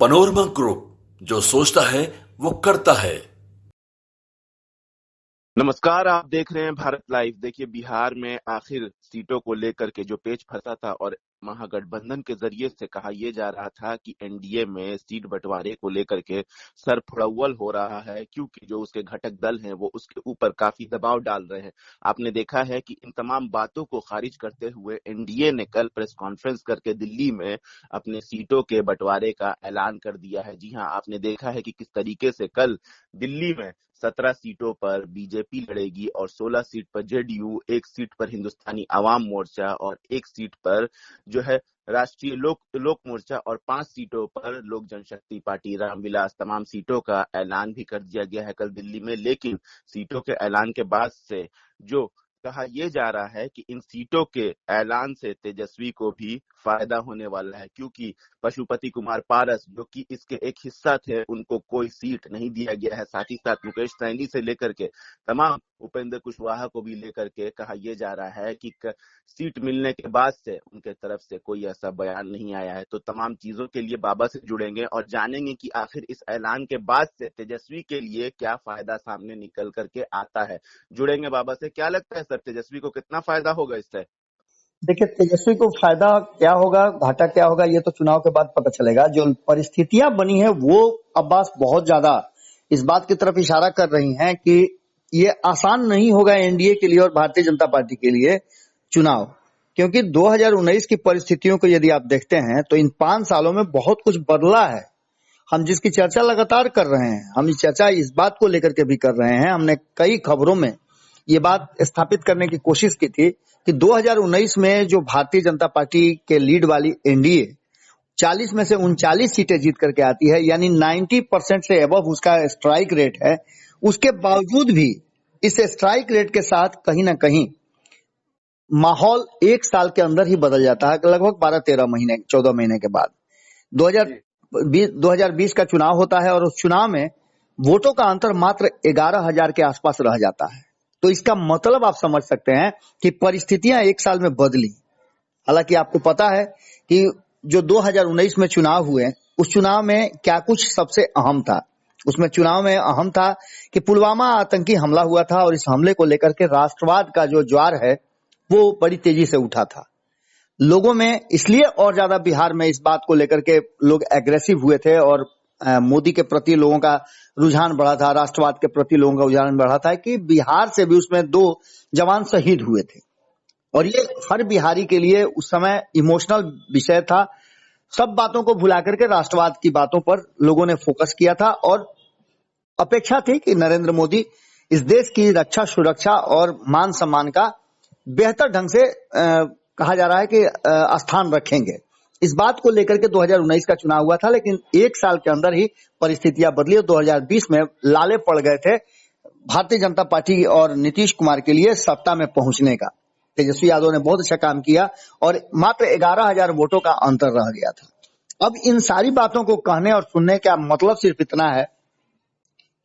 Panorama group, जो सोचता है वो करता है। नमस्कार, आप देख रहे हैं भारत लाइव। देखिए, बिहार में आखिर सीटों को लेकर के जो पेच फंसा था और महागठबंधन के जरिए से कहा यह जा रहा था कि एनडीए में सीट बंटवारे को लेकर के सरफुड़ौल हो रहा है, क्योंकि जो उसके घटक दल हैं वो उसके ऊपर काफी दबाव डाल रहे हैं। आपने देखा है कि इन तमाम बातों को खारिज करते हुए एनडीए ने कल प्रेस कॉन्फ्रेंस करके दिल्ली में अपने सीटों के बंटवारे का ऐलान कर दिया है। जी हाँ, आपने देखा है कि किस तरीके से कल दिल्ली में 17 सीटों पर बीजेपी लड़ेगी और 16 सीट पर जेडीयू, 1 सीट पर हिंदुस्तानी आवाम मोर्चा और 1 सीट पर जो है राष्ट्रीय लोक मोर्चा और 5 सीटों पर लोक जनशक्ति पार्टी रामविलास। तमाम सीटों का ऐलान भी कर दिया गया है कल दिल्ली में। लेकिन सीटों के ऐलान के बाद से जो कहा यह जा रहा है कि इन सीटों के ऐलान से तेजस्वी को भी फायदा होने वाला है, क्योंकि पशुपति कुमार पारस जो कि इसके एक हिस्सा थे, उनको कोई सीट नहीं दिया गया है। साथ ही साथ मुकेश सैनी से लेकर के तमाम उपेंद्र कुशवाहा को भी लेकर के कहा यह जा रहा है कि सीट मिलने के बाद से उनके तरफ से कोई ऐसा बयान नहीं आया है। तो तमाम चीजों के लिए बाबा से जुड़ेंगे और जानेंगे कि आखिर इस ऐलान के बाद से तेजस्वी के लिए क्या फायदा सामने निकल करके आता है। जुड़ेंगे बाबा से। क्या लगता है सर, तेजस्वी को कितना फायदा होगा इससे? देखिए, तेजस्वी को फायदा क्या होगा, घाटा क्या होगा, ये तो चुनाव के बाद पता चलेगा। जो परिस्थितियां बनी है वो अब्बास बहुत ज्यादा इस बात की तरफ इशारा कर रही हैं कि ये आसान नहीं होगा एनडीए के लिए और भारतीय जनता पार्टी के लिए चुनाव, क्योंकि 2019 की परिस्थितियों को यदि आप देखते हैं तो इन 5 सालों में बहुत कुछ बदला है। हम जिसकी चर्चा लगातार कर रहे हैं, हम इस चर्चा इस बात को लेकर के भी कर रहे हैं। हमने कई खबरों में ये बात स्थापित करने की कोशिश की थी कि 2019 में जो भारतीय जनता पार्टी के लीड वाली एनडीए 40 में से 39 सीटें जीत करके आती है, यानी 90% से अबव उसका स्ट्राइक रेट है। उसके बावजूद भी इस स्ट्राइक रेट के साथ कहीं ना कहीं माहौल 1 साल के अंदर ही बदल जाता है, लगभग 12-13 महीने 14 महीने के बाद 2020 का चुनाव होता है और उस चुनाव में वोटों का अंतर मात्र 11,000 के आसपास रह जाता है। तो इसका मतलब आप समझ सकते हैं कि परिस्थितियां 1 साल में बदली। हालांकि आपको पता है कि जो 2019 में चुनाव हुए, उस चुनाव में क्या कुछ सबसे अहम था। उसमें चुनाव में अहम था कि पुलवामा आतंकी हमला हुआ था और इस हमले को लेकर के राष्ट्रवाद का जो ज्वार है वो बड़ी तेजी से उठा था लोगों में। इसलिए और ज्यादा बिहार में इस बात को लेकर के लोग एग्रेसिव हुए थे और मोदी के प्रति लोगों का रुझान बढ़ा था, राष्ट्रवाद के प्रति लोगों का रुझान बढ़ा था कि बिहार से भी उसमें 2 जवान शहीद हुए थे और ये हर बिहारी के लिए उस समय इमोशनल विषय था। सब बातों को भुला करके राष्ट्रवाद की बातों पर लोगों ने फोकस किया था और अपेक्षा थी कि नरेंद्र मोदी इस देश की रक्षा, सुरक्षा और मान सम्मान का बेहतर ढंग से कहा जा रहा है कि स्थान रखेंगे। इस बात को लेकर के 2019 का चुनाव हुआ था, लेकिन 1 साल के अंदर ही परिस्थितियां बदली और 2020 में लाले पड़ गए थे भारतीय जनता पार्टी और नीतीश कुमार के लिए सत्ता में पहुंचने का। तेजस्वी यादव ने बहुत अच्छा काम किया और मात्र 11,000 वोटों का अंतर रह गया था। अब इन सारी बातों को कहने और सुनने का मतलब सिर्फ इतना है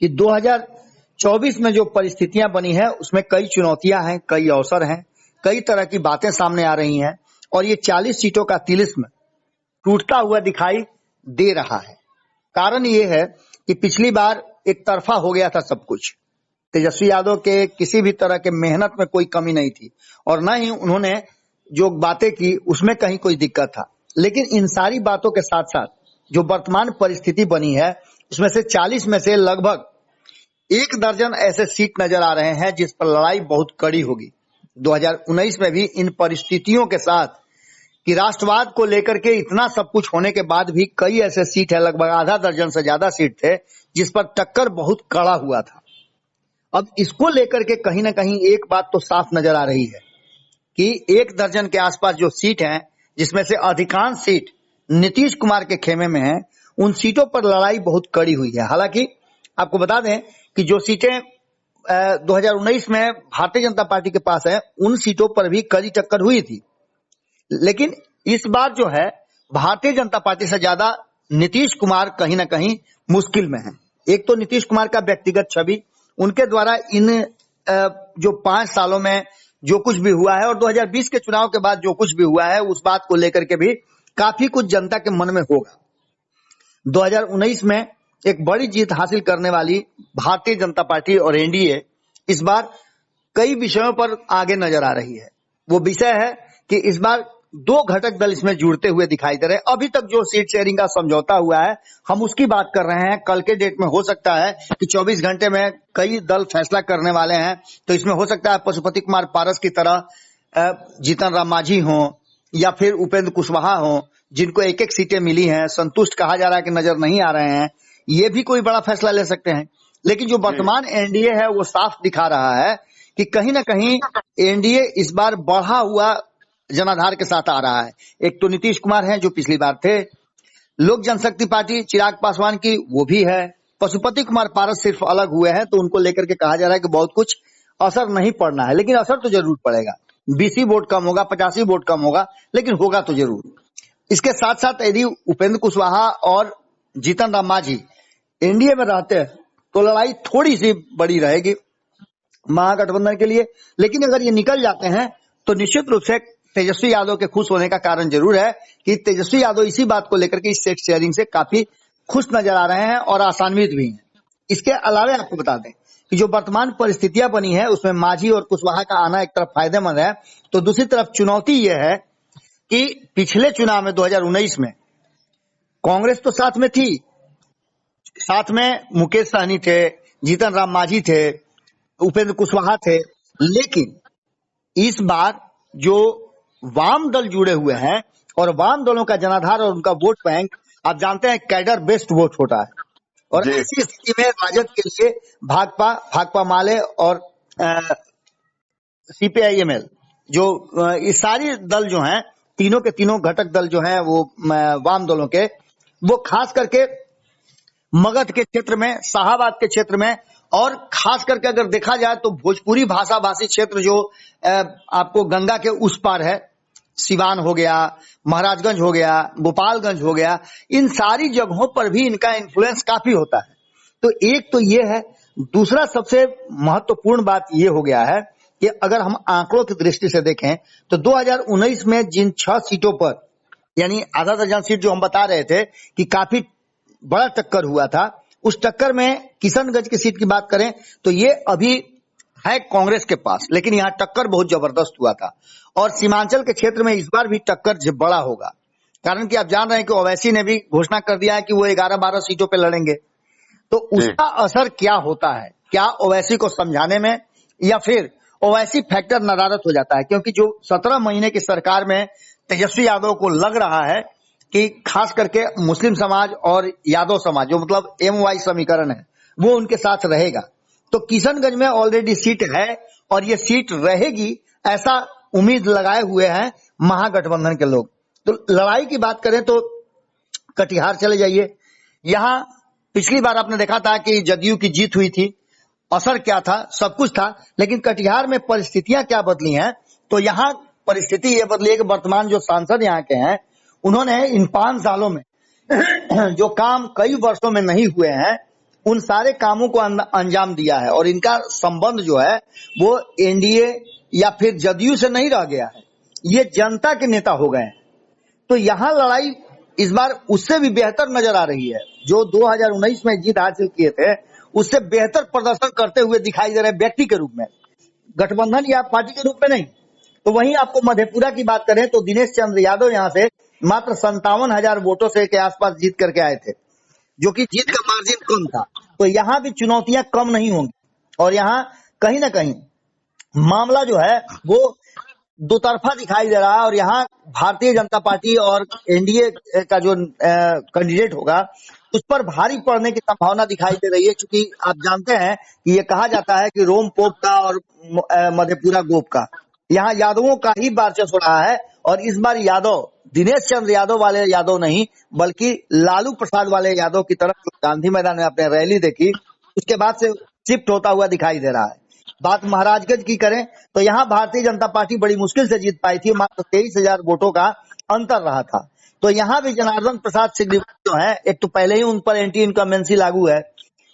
कि 2024 में जो परिस्थितियां बनी है उसमें कई चुनौतियां हैं, कई अवसर हैं, कई तरह की बातें सामने आ रही हैं और ये 40 सीटों का तिलिस्म टूटता हुआ दिखाई दे रहा है। कारण ये है कि पिछली बार एक तरफा हो गया था सब कुछ। तेजस्वी यादव के किसी भी तरह के मेहनत में कोई कमी नहीं थी और न ही उन्होंने जो बातें की उसमें कहीं कोई दिक्कत था। लेकिन इन सारी बातों के साथ साथ जो वर्तमान परिस्थिति बनी है उसमें से 40 में से लगभग 1 दर्जन ऐसे सीट नजर आ रहे हैं जिस पर लड़ाई बहुत कड़ी होगी। 2019 में भी इन परिस्थितियों के साथ कि राष्ट्रवाद को लेकर के इतना सब कुछ होने के बाद भी कई ऐसे सीट है, लगभग आधा दर्जन से ज्यादा सीट थे जिस पर टक्कर बहुत कड़ा हुआ था। अब इसको लेकर के कहीं ना कहीं एक बात तो साफ नजर आ रही है कि 1 दर्जन के आसपास जो सीट हैं, जिसमें से अधिकांश सीट नीतीश कुमार के खेमे में है, उन सीटों पर लड़ाई बहुत कड़ी हुई है। हालांकि आपको बता दें कि जो सीटें 2019 में भारतीय जनता पार्टी के पास है, उन सीटों पर भी कड़ी टक्कर हुई थी। लेकिन इस बार जो है भारतीय जनता पार्टी से ज्यादा नीतीश कुमार कहीं ना कहीं मुश्किल में है। एक तो नीतीश कुमार का व्यक्तिगत छवि, उनके द्वारा इन जो 5 सालों में जो कुछ भी हुआ है और 2020 के चुनाव के बाद जो कुछ भी हुआ है, उस बात को लेकर के भी काफी कुछ जनता के मन में होगा। 2019 में एक बड़ी जीत हासिल करने वाली भारतीय जनता पार्टी और एनडीए इस बार कई विषयों पर आगे नजर आ रही है। वो विषय है कि इस बार दो घटक दल इसमें जुड़ते हुए दिखाई दे रहे हैं। अभी तक जो सीट शेयरिंग का समझौता हुआ है हम उसकी बात कर रहे हैं। कल के डेट में हो सकता है कि 24 घंटे में कई दल फैसला करने वाले हैं। तो इसमें हो सकता है पशुपति कुमार पारस की तरह जीतन राम मांझी हो या फिर उपेंद्र कुशवाहा हो, जिनको एक एक सीटें मिली हैं, संतुष्ट कहा जा रहा है कि नजर नहीं आ रहे हैं, ये भी कोई बड़ा फैसला ले सकते हैं। लेकिन जो वर्तमान एनडीए है वो साफ दिखा रहा है कि कहीं ना कहीं एनडीए इस बार बढ़ा हुआ जनाधार के साथ आ रहा है। एक तो नीतीश कुमार हैं जो पिछली बार थे, लोक जनशक्ति पार्टी चिराग पासवान की वो भी है, पशुपति कुमार पारस सिर्फ अलग हुए हैं, तो उनको लेकर के कहा जा रहा है कि बहुत कुछ असर नहीं पड़ना है, लेकिन असर तो जरूर पड़ेगा। 20 वोट कम होगा, 85 वोट कम होगा, लेकिन होगा तो जरूर। इसके साथ साथ यदि उपेंद्र कुशवाहा और जीतन राम मांझी एनडीए में रहते हैं तो लड़ाई थोड़ी सी बड़ी रहेगी महागठबंधन के लिए। लेकिन अगर ये निकल जाते हैं तो निश्चित रूप से तेजस्वी यादव के खुश होने का कारण जरूर है कि तेजस्वी यादव इसी बात को लेकर के इस सीट शेयरिंग से काफी खुश नजर आ रहे हैं और आशान्वित भी हैं। इसके अलावा आपको बता दें कि जो वर्तमान परिस्थितियां बनी है उसमें मांझी और कुशवाहा का आना एक तरफ फायदेमंद है, तो दूसरी तरफ चुनौती यह है कि पिछले चुनाव में 2019 में कांग्रेस तो साथ में थी, साथ में मुकेश सहनी थे, जीतन राम मांझी थे, उपेंद्र कुशवाहा थे, लेकिन इस बार जो वाम दल जुड़े हुए हैं और वाम दलों का जनाधार और उनका वोट बैंक आप जानते हैं कैडर बेस्ड वोट होता है, और ऐसी स्थिति में राजद के लिए भाकपा माले और सीपीआईएमएल जो ये सारी दल जो हैं, तीनों के तीनों घटक दल जो हैं वो वाम दलों के, वो खास करके मगध के क्षेत्र में, शाहाबाद के क्षेत्र में, और खास करके अगर देखा जाए तो भोजपुरी भाषा भाषी क्षेत्र जो आपको गंगा के उस पार है, सिवान हो गया, महाराजगंज हो गया, गोपालगंज हो गया, इन सारी जगहों पर भी इनका इन्फ्लुएंस काफी होता है। तो एक तो ये है। दूसरा सबसे महत्वपूर्ण बात ये हो गया है कि अगर हम आंकड़ों की दृष्टि से देखें तो 2019 में जिन 6 सीटों पर, यानी आधा दर्जन सीट जो हम बता रहे थे कि काफी बड़ा टक्कर हुआ था, उस टक्कर में किशनगंज की सीट की बात करें तो ये अभी है कांग्रेस के पास, लेकिन यहाँ टक्कर बहुत जबरदस्त हुआ था। और सीमांचल के क्षेत्र में इस बार भी टक्कर बड़ा होगा, कारण कि आप जान रहे हैं कि ओवैसी ने भी घोषणा कर दिया है कि वो 11-12 सीटों पे लड़ेंगे। तो उसका असर क्या होता है, क्या ओवैसी को समझाने में, या फिर ओवैसी फैक्टर नदारद हो जाता है, क्योंकि जो 17 महीने की सरकार में तेजस्वी यादव को लग रहा है कि खास करके मुस्लिम समाज और यादव समाज जो मतलब MY समीकरण है वो उनके साथ रहेगा। तो किशनगंज में ऑलरेडी सीट है और ये सीट रहेगी, ऐसा उम्मीद लगाए हुए हैं महागठबंधन के लोग। तो लड़ाई की बात करें तो कटिहार चले जाइए, यहाँ पिछली बार आपने देखा था कि जदयू की जीत हुई थी, असर क्या था, सब कुछ था, लेकिन कटिहार में परिस्थितियां क्या बदली हैं, तो यहाँ परिस्थिति ये बदली है कि वर्तमान जो सांसद यहाँ के हैं उन्होंने इन 5 सालों में जो काम कई वर्षों में नहीं हुए हैं उन सारे कामों को अंजाम दिया है, और इनका संबंध जो है वो एनडीए या फिर जदयू से नहीं रह गया है, ये जनता के नेता हो गए हैं। तो यहाँ लड़ाई इस बार उससे भी बेहतर नजर आ रही है। जो 2019 में जीत हासिल किए थे उससे बेहतर प्रदर्शन करते हुए दिखाई दे रहे हैं व्यक्ति के रूप में, गठबंधन या पार्टी के रूप में नहीं। तो वहीं आपको मधेपुरा की बात करें तो दिनेश चंद्र यादव यहाँ से मात्र 57,000 वोटों से के आसपास जीत करके आए थे, जो कि जीत का मार्जिन कम था। तो यहाँ भी चुनौतियां कम नहीं होंगी, और यहाँ कहीं ना कहीं मामला जो है वो दो तरफा दिखाई दे रहा है, और यहाँ भारतीय जनता पार्टी और एनडीए का जो कैंडिडेट होगा उस पर भारी पड़ने की संभावना दिखाई दे रही है, क्योंकि आप जानते हैं कि ये कहा जाता है कि रोम पोप का और मधेपुरा गोप का, यहाँ यादवों का ही वर्चस्व रहा है। और इस बार यादव दिनेश चंद्र यादव वाले यादव नहीं बल्कि लालू प्रसाद वाले यादव की तरफ गांधी मैदान में आपने रैली देखी, उसके बाद से शिफ्ट होता हुआ दिखाई दे रहा है। बात महाराजगंज की करें तो यहाँ भारतीय जनता पार्टी बड़ी मुश्किल से जीत पाई थी, मात्र 23,000 वोटों का अंतर रहा था। तो यहाँ भी जनार्दन प्रसाद सिग्रीवाल जो है, एक तो पहले ही उन पर एंटी इनकम्बेंसी लागू है,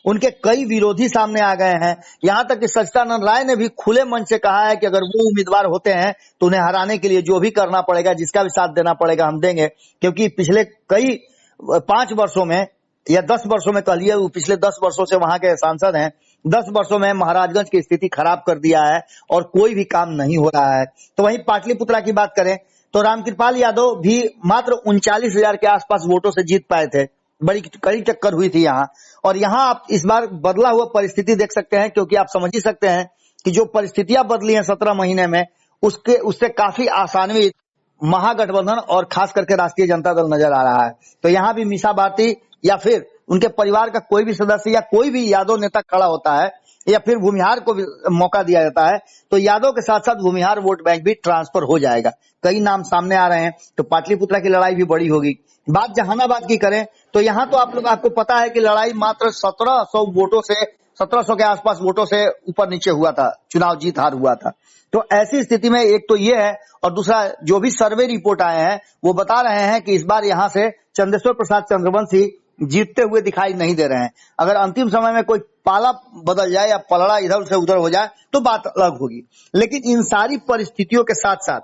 उनके कई विरोधी सामने आ गए हैं। यहाँ तक कि सच्चिदानंद राय ने भी खुले मन से कहा है कि अगर वो उम्मीदवार होते हैं तो उन्हें हराने के लिए जो भी करना पड़ेगा, जिसका भी साथ देना पड़ेगा हम देंगे, क्योंकि पिछले कई 5 वर्षों में या 10 वर्षों में कह लिए, वो पिछले 10 वर्षों से वहां के सांसद हैं, 10 वर्षों में महाराजगंज की स्थिति खराब कर दिया है और कोई भी काम नहीं हो रहा है। तो वहीं पाटलिपुत्रा की बात करें तो रामकृपाल यादव भी मात्र 39,000 के आसपास वोटों से जीत पाए थे। बड़ी कड़ी टक्कर हुई थी यहाँ, और यहाँ आप इस बार बदला हुआ परिस्थिति देख सकते हैं, क्योंकि आप समझ ही सकते हैं कि जो परिस्थितियां बदली हैं 17 महीने में, उससे काफी आसान्वित महागठबंधन और खास करके राष्ट्रीय जनता दल नजर आ रहा है। तो यहाँ भी मीसा भारती या फिर उनके परिवार का कोई भी सदस्य या कोई भी यादव नेता खड़ा होता है या फिर भूमिहार को भी मौका दिया जाता है, तो यादव के साथ साथ भूमिहार वोट बैंक भी ट्रांसफर हो जाएगा। कई नाम सामने आ रहे हैं, तो पाटलिपुत्रा की लड़ाई भी बड़ी होगी। बात जहानाबाद की करें तो यहाँ तो आपको पता है कि लड़ाई मात्र 1700 के आसपास वोटों से ऊपर नीचे हुआ था, चुनाव जीत हार हुआ था। तो ऐसी स्थिति में एक तो ये है, और दूसरा जो भी सर्वे रिपोर्ट आए हैं वो बता रहे हैं कि इस बार यहाँ से चंदेश्वर प्रसाद चंद्रवंशी जीतते हुए दिखाई नहीं दे रहे हैं। अगर अंतिम समय में कोई पाला बदल जाए या पलड़ा इधर से उधर हो जाए तो बात अलग होगी। लेकिन इन सारी परिस्थितियों के साथ साथ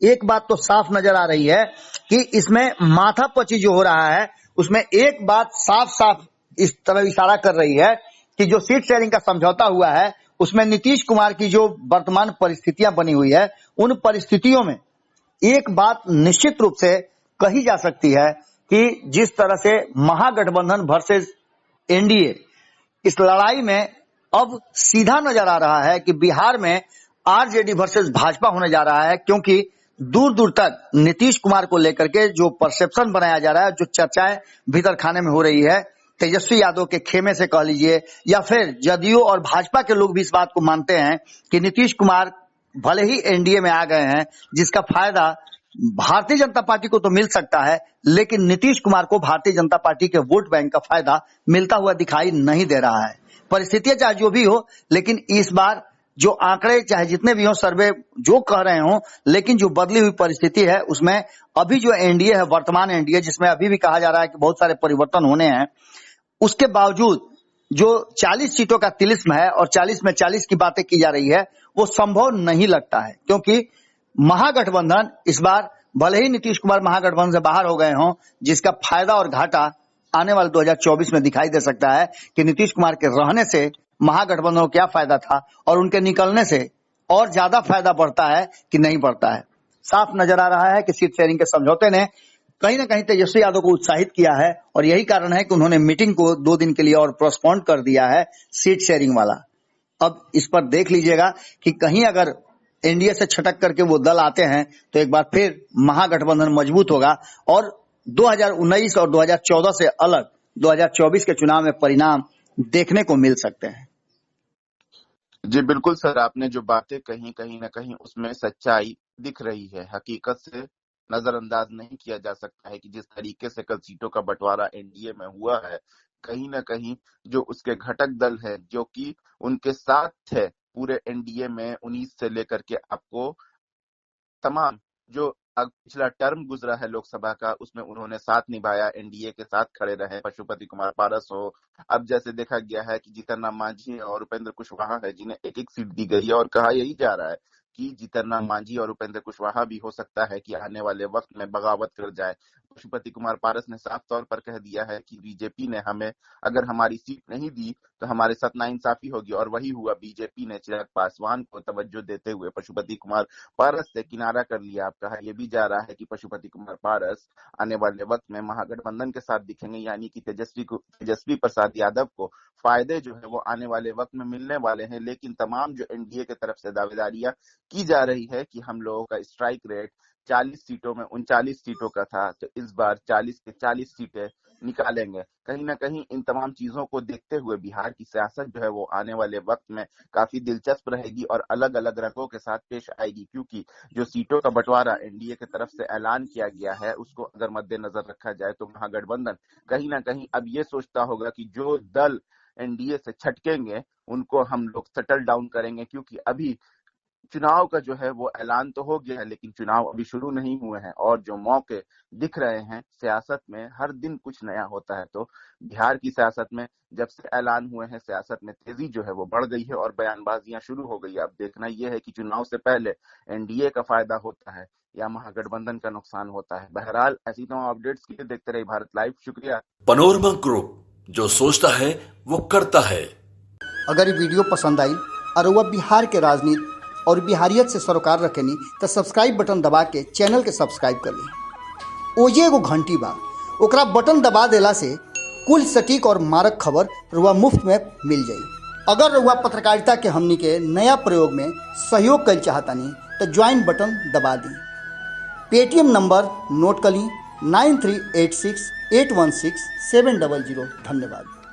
एक बात तो साफ नजर आ रही है कि इसमें माथापच्ची जो हो रहा है उसमें एक बात साफ साफ इस तरह इशारा कर रही है कि जो सीट शेयरिंग का समझौता हुआ है उसमें नीतीश कुमार की जो वर्तमान परिस्थितियां बनी हुई है, उन परिस्थितियों में एक बात निश्चित रूप से कही जा सकती है कि जिस तरह से महागठबंधन वर्सेस एनडीए, इस लड़ाई में अब सीधा नजर आ रहा है कि बिहार में आरजेडी वर्सेस भाजपा होने जा रहा है, क्योंकि दूर दूर तक नीतीश कुमार को लेकर के जो परसेप्शन बनाया जा रहा है, जो चर्चाएं भीतर खाने में हो रही है, तेजस्वी यादव के खेमे से कह लीजिए या फिर जदयू और भाजपा के लोग भी इस बात को मानते हैं कि नीतीश कुमार भले ही एनडीए में आ गए हैं, जिसका फायदा भारतीय जनता पार्टी को तो मिल सकता है, लेकिन नीतीश कुमार को भारतीय जनता पार्टी के वोट बैंक का फायदा मिलता हुआ दिखाई नहीं दे रहा है। परिस्थितियां चाहे जो भी हो, लेकिन इस बार जो आंकड़े चाहे जितने भी हो, सर्वे जो कह रहे हो, लेकिन जो बदली हुई परिस्थिति है उसमें अभी जो एनडीए है, वर्तमान एनडीए, जिसमें अभी भी कहा जा रहा है कि बहुत सारे परिवर्तन होने हैं, उसके बावजूद जो 40 सीटों का तिलिस्म है और 40 में 40 की बातें की जा रही है, वो संभव नहीं लगता है। क्योंकि महागठबंधन इस बार भले ही नीतीश कुमार महागठबंधन से बाहर हो गए हों, जिसका फायदा और घाटा आने वाले 2024 में दिखाई दे सकता है कि नीतीश कुमार के रहने से महागठबंधन को क्या फायदा था और उनके निकलने से और ज्यादा फायदा बढ़ता है कि नहीं बढ़ता है। साफ नजर आ रहा है कि सीट शेयरिंग के समझौते ने कहीं ना कहीं तेजस्वी यादव को उत्साहित किया है, और यही कारण है कि उन्होंने मीटिंग को 2 दिन के लिए और पोस्टपोन कर दिया है, सीट शेयरिंग वाला। अब इस पर देख लीजिएगा कि कहीं अगर एनडीए से छटक करके वो दल आते हैं तो एक बार फिर महागठबंधन मजबूत होगा और 2019 और 2014 से अलग 2024 के चुनाव में परिणाम देखने को मिल सकते हैं। जी बिल्कुल सर, आपने जो बातें कही कहीं ना कहीं उसमें सच्चाई दिख रही है। हकीकत से नजरअंदाज नहीं किया जा सकता है कि जिस तरीके से कल सीटों का बंटवारा एनडीए में हुआ है, कहीं ना कहीं जो उसके घटक दल है जो कि उनके साथ थे पूरे एनडीए में 19 से लेकर के आपको तमाम जो पिछला टर्म गुजरा है लोकसभा का, उसमें उन्होंने साथ निभाया, एनडीए के साथ खड़े रहे। पशुपति कुमार पारस हो, अब जैसे देखा गया है कि जीतन राम मांझी और उपेंद्र कुशवाहा है जिन्हें एक एक सीट दी गई है, और कहा यही जा रहा है कि जीतन राम मांझी और उपेंद्र कुशवाहा भी हो सकता है कि आने वाले वक्त में बगावत कर जाए। पशुपति कुमार पारस ने साफ तौर पर कह दिया है कि बीजेपी ने हमें अगर हमारी सीट नहीं दी तो हमारे साथ नाइंसाफी होगी, और वही हुआ। बीजेपी ने चिराग पासवान को तवज्जो देते हुए पशुपति कुमार पारस से किनारा कर लिया। अब कहा यह भी जा रहा है कि पशुपति कुमार पारस आने वाले वक्त में महागठबंधन के साथ दिखेंगे, यानी कि तेजस्वी प्रसाद यादव को फायदे जो है वो आने वाले वक्त में मिलने वाले हैं। लेकिन तमाम जो एनडीए की तरफ से दावेदारियां की जा रही है कि हम लोगों का स्ट्राइक रेट 40 सीटों में 39 सीटों का था, तो इस बार 40 के 40 सीटें निकालेंगे। कहीं ना कहीं इन तमाम चीजों को देखते हुए बिहार की सियासत जो है वो आने वाले वक्त में काफी दिलचस्प रहेगी और अलग अलग रंगों के साथ पेश आएगी, क्योंकि जो सीटों का बंटवारा एनडीए की तरफ से ऐलान किया गया है उसको अगर मद्देनजर रखा जाए तो महागठबंधन कहीं ना कहीं अब ये सोचता होगा कि जो दल एनडीए से छटकेंगे उनको हम लोग सेटल डाउन करेंगे, क्योंकि अभी चुनाव का जो है वो ऐलान तो हो गया है लेकिन चुनाव अभी शुरू नहीं हुए हैं और जो मौके दिख रहे हैं सियासत में, हर दिन कुछ नया होता है। तो बिहार की सियासत में जब से ऐलान हुए हैं सियासत में तेजी जो है वो बढ़ गई है और बयानबाजियां शुरू हो गई है। अब देखना यह है कि चुनाव से पहले एनडीए का फायदा होता है या महागठबंधन का नुकसान होता है। बहरहाल ऐसी तमाम अपडेट्स के लिए देखते रहिए भारत लाइव। शुक्रिया। पनोरमा ग्रुप, जो सोचता है वो करता है। अगर ये वीडियो पसंद आई और वह बिहार के राजनीति और बिहारियत से सरोकार रखेनी तो सब्सक्राइब बटन दबा के चैनल के सब्सक्राइब कर ली। ओजे एगो घंटी बा, ओकरा बटन दबा देला से कुल सटीक और मारक खबर रुआ मुफ्त में मिल जाई। अगर रुआ पत्रकारिता के हमनी के नया प्रयोग में सहयोग कर चाहतानी तो ज्वाइन बटन दबा दी। पेटीएम नंबर नोट कर ली 9386816700। धन्यवाद।